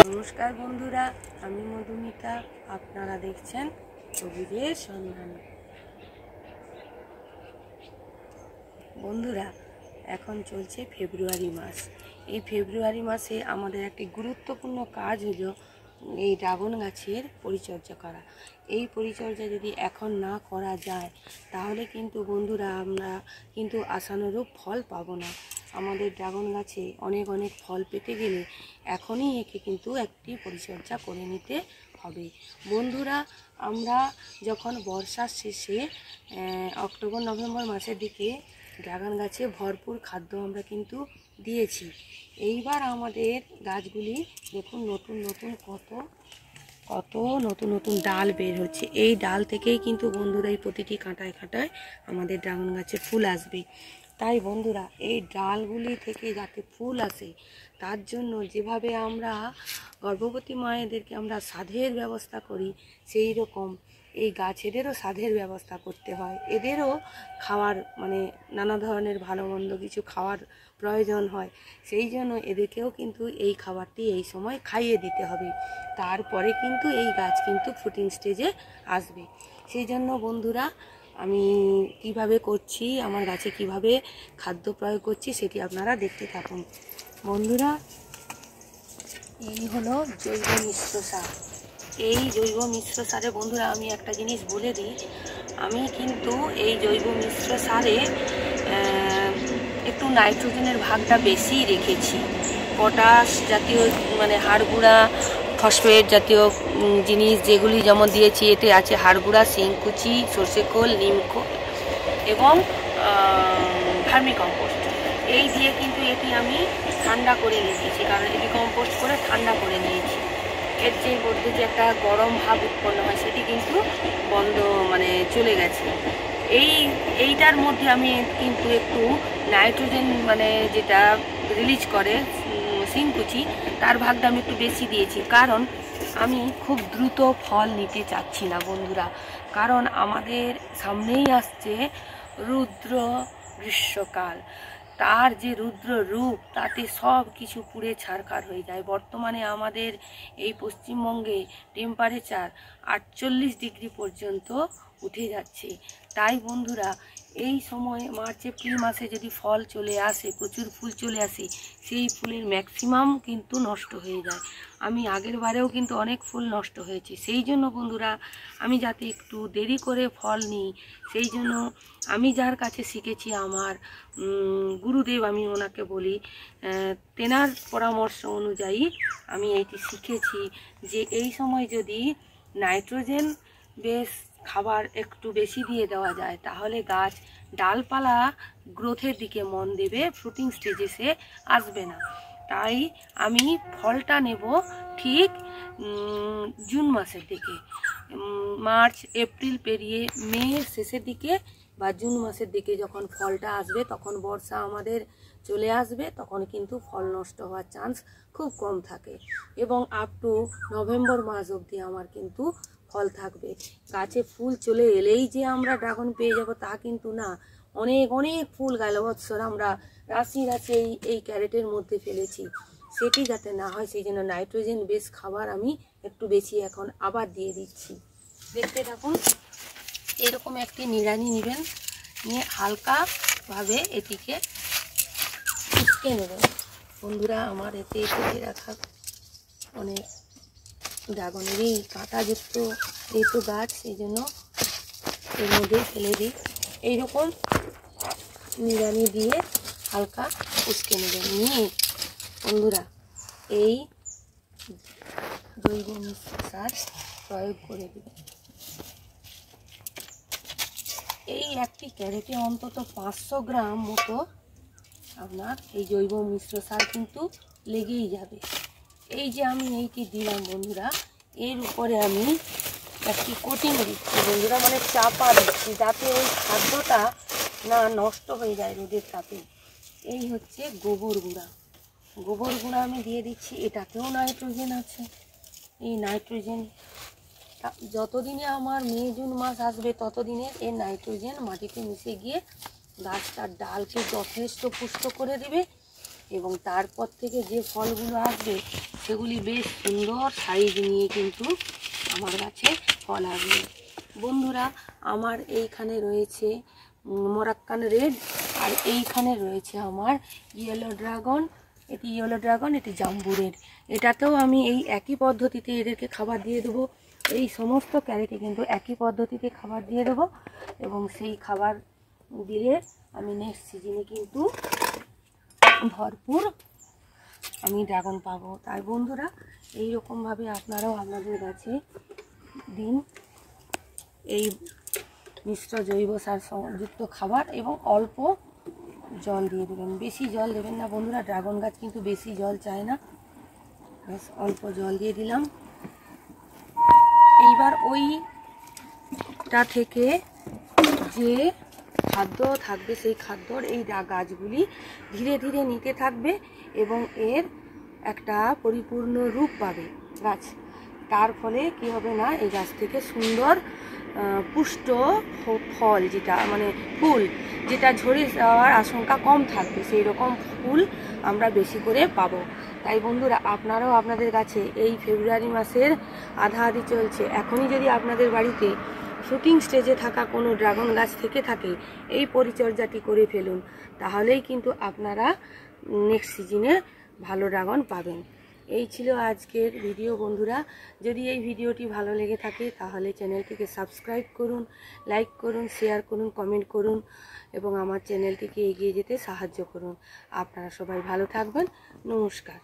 নমস্কার বন্ধুরা, আমি মধুমিতা। আপনারা দেখছেন সবুজের সন্ধান। বন্ধুরা, এখন চলছে ফেব্রুয়ারি মাস। এই ফেব্রুয়ারি মাসে আমাদের একটি গুরুত্বপূর্ণ কাজ হলো এই ড্রাগন গাছের পরিচর্যা করা। এই পরিচর্যা যদি এখন না করা যায় তাহলে কিন্তু বন্ধুরা আমরা কিন্তু আশানুরূপ ফল পাবো না। আমাদের ড্রাগন গাছে অনেক অনেক ফল পেতে গেলে এখনই একে কিন্তু একটি পরিচর্যা করে নিতে হবে। বন্ধুরা, আমরা যখন বর্ষার শেষে অক্টোবর নভেম্বর মাসের দিকে ড্রাগন গাছে ভরপুর খাদ্য আমরা কিন্তু দিয়েছি। এইবার আমাদের গাছগুলি দেখুন নতুন নতুন কত নতুন নতুন ডাল বের হচ্ছে। এই ডাল থেকেই কিন্তু বন্ধুরা এই প্রতিটি কাঁটায় কাঁটায় আমাদের ড্রাগন গাছে ফুল আসবে। তাই বন্ধুরা, এই ডালগুলি থেকে যাতে ফুল আসে তার জন্য যেভাবে আমরা গর্ভবতী মায়েদেরকে আমরা সাধের ব্যবস্থা করি, সেই রকম এই গাছেদেরও সাধের ব্যবস্থা করতে হয়। এদেরও খাওয়ার নানা ধরনের ভালো মন্দ কিছু খাওয়ার প্রয়োজন হয়। সেই জন্য এদেরকেও কিন্তু এই খাবারটি এই সময় খাইয়ে দিতে হবে। তারপরে কিন্তু এই গাছ কিন্তু ফ্রুটিং স্টেজে আসবে। সেই জন্য বন্ধুরা, আমি কিভাবে করছি, আমার গাছে কিভাবে খাদ্য প্রয়োগ করছি সেটি আপনারা দেখতে থাকুন। বন্ধুরা, এই হলো জৈব মিশ্র সার। এই জৈব মিশ্র সারে বন্ধুরা আমি একটা জিনিস বলে দিই, আমি কিন্তু এই জৈব মিশ্র সারে একটু নাইট্রোজেনের ভাগটা বেশি রেখেছি। পটাশ জাতীয় হাড়গুঁড়া, ফসফেট জাতীয় জিনিস যেগুলি যেমন দিয়েছি, এতে আছে হাড়গুঁড়া, শিংকুচি, সর্ষে খোল, নিমখোল এবং ভার্মিকম্পোস্ট। এই দিয়ে কিন্তু এটি আমি ঠান্ডা করে রেখেছি, কারণ এটি কম্পোস্ট করে ঠান্ডা করে নিয়েছি। এর যে মধ্যে যে একটা গরম ভাব উৎপন্ন হয় সেটি কিন্তু চলে গেছে। এইটার মধ্যে আমি কিন্তু একটু নাইট্রোজেন যেটা রিলিজ করে শিংকুচি, তার ভাগটা আমি একটু বেশি দিয়েছি, কারণ আমি খুব দ্রুত ফল নিতে চাচ্ছি না বন্ধুরা। কারণ আমাদের সামনেই আসছে রুদ্র গ্রীষ্মকাল। তার যে রুদ্র রূপ, তাতে সব কিছু পুড়ে ছারখার হয়ে যায়। বর্তমানে আমাদের এই পশ্চিমবঙ্গে টেম্পারেচার 48 ডিগ্রি পর্যন্ত উঠে যাচ্ছে। তাই বন্ধুরা, এই সময় মার্চ এপ্রিল মাসে যদি ফল চলে আসে, প্রচুর ফুল চলে আসে, সেই ফুলের ম্যাক্সিমাম কিন্তু নষ্ট হয়ে যায়। আমি আগের বারেও কিন্তু অনেক ফুল নষ্ট হয়েছে। সেই জন্য বন্ধুরা, আমি যাতে একটু দেরি করে ফল নিই, সেই জন্য আমি যার কাছে শিখেছি, আমার গুরুদেব, আমি ওনাকে বলি, তেনার পরামর্শ অনুযায়ী আমি এইটি শিখেছি যে এই সময় যদি নাইট্রোজেন বেশ খাবার একটু বেশি দিয়ে দেওয়া যায় তাহলে গাছ ডালপালা গ্রোথের দিকে মন দেবে, ফ্রুটিং স্টেজে সে আসবে না। তাই আমি ফলটা নেব ঠিক জুন মাসের দিকে। মার্চ এপ্রিল পেরিয়ে মে শেষের দিকে বা জুন মাসের দিকে যখন ফলটা আসবে, তখন বর্ষা আমাদের চলে আসবে, তখন কিন্তু ফল নষ্ট হওয়ার চান্স খুব কম থাকে। এবং আপ টু নভেম্বর মাস অবধি আমার কিন্তু ফল থাকবে। গাছে ফুল চলে এলেই যে আমরা ড্রাগন পেয়ে যাব তা কিন্তু না। অনেক অনেক ফুল গেল বৎসর আমরা রাশি রাশি এই ক্যারেটের মধ্যে ফেলেছি। সেটি যাতে না হয় সেই জন্য নাইট্রোজেন বেশ খাবার আমি একটু বেশি এখন আবার দিয়ে দিচ্ছি। দেখতে থাকুন। এরকম একটি নিড়ানি নেবেন, নিয়ে হালকাভাবে এটিকে উস্কে নেবেন। বন্ধুরা, আমার এতে কেটে রাখা অনেক ড্রাগনেরই কাঁটাযুক্ত যেহেতু গাছ, সেই জন্য এর মধ্যে ফেলে দিই। এইরকম নিড়ানি দিয়ে হালকা উস্কে নেবেন। নিয়ে বন্ধুরা, এই জৈব মিশ্র সার প্রয়োগ করে দেবেন। এই একটি ক্যারেটে অন্তত 500 গ্রাম মতো আপনার এই জৈব মিশ্র সার কিন্তু লেগেই যাবে। এই যে আমি এইটি দিলাম বন্ধুরা, এর উপরে আমি একটি কোটিং দিচ্ছি বন্ধুরা, চাপা দিচ্ছি, যাতে ওই খাদ্যটা না নষ্ট হয়ে যায় রোদের তাপে। এই হচ্ছে গোবর গুঁড়া। গোবর গুঁড়া আমি দিয়ে দিচ্ছি। এটাতেও নাইট্রোজেন আছে। এই নাইট্রোজেন যতদিনে আমার মে জুন মাস আসবে ততদিনে এই নাইট্রোজেন মাটিতে মিশে গিয়ে গাছটার ডালকে যথেষ্ট পুষ্ট করে দেবে এবং তারপর থেকে যে ফলগুলো আসবে সেগুলি বেশ সুন্দর সাইজ নিয়ে কিন্তু আমার গাছে ফল আসবে। বন্ধুরা, আমার এইখানে রয়েছে মরাক্কান রেড, আর এইখানে রয়েছে আমার ইয়েলো ড্রাগন। এটি ইয়েলো ড্রাগন, এটি জাম্বু রেড। এটাতেও আমি এই একই পদ্ধতিতে এদেরকে খাবার দিয়ে দেবো। এই সমস্ত ক্যারেটে কিন্তু একই পদ্ধতিতে খাবার দিয়ে দেবো, এবং সেই খাবার দিলে আমি নেক্সট সিজনে কিন্তু ভরপুর আমি ড্রাগন পাবো। তাই বন্ধুরা, এই রকমভাবে আপনারাও আপনাদের গাছে দিন এই মিশ্র জৈব সার যুক্ত খাবার, এবং অল্প জল দিয়ে দেবেন। বেশি জল দেবেন না বন্ধুরা, ড্রাগন গাছ কিন্তু বেশি জল চায় না। ব্যাস অল্প জল দিয়ে দিলাম। এইবার ওইটা থেকে যে খাদ্য থাকবে সেই খাদ্যর এই গাছগুলি ধীরে ধীরে নিতে থাকবে, এবং এর একটা পরিপূর্ণ রূপ পাবে গাছ। তার ফলে কি হবে না, এই গাছ থেকে সুন্দর পুষ্ট ফল, যেটা মানে ফুল, যেটা ঝরে যাওয়ার আশঙ্কা কম থাকবে, সেই রকম ফুল আমরা বেশি করে পাবো। তাই বন্ধুরা, আপনারাও আপনাদের গাছে এই ফেব্রুয়ারি মাসের আধা আধি চলছে, এখনই যদি আপনাদের বাড়িতে শুটিং স্টেজে থাকা কোনো ড্রাগন গাছ থেকে থাকে, এই পরিচর্যাটি করে ফেলুন, তাহলেই কিন্তু আপনারা নেক্সট সিজনে ভালো ড্রাগন পাবেন। এই ছিল আজকের ভিডিও বন্ধুরা। যদি এই ভিডিওটি ভালো লেগে থাকে তাহলে চ্যানেলটিকে সাবস্ক্রাইব করুন, লাইক করুন, শেয়ার করুন, কমেন্ট করুন, এবং আমার চ্যানেলটিকে এগিয়ে যেতে সাহায্য করুন। আপনারা সবাই ভালো থাকবেন। নমস্কার।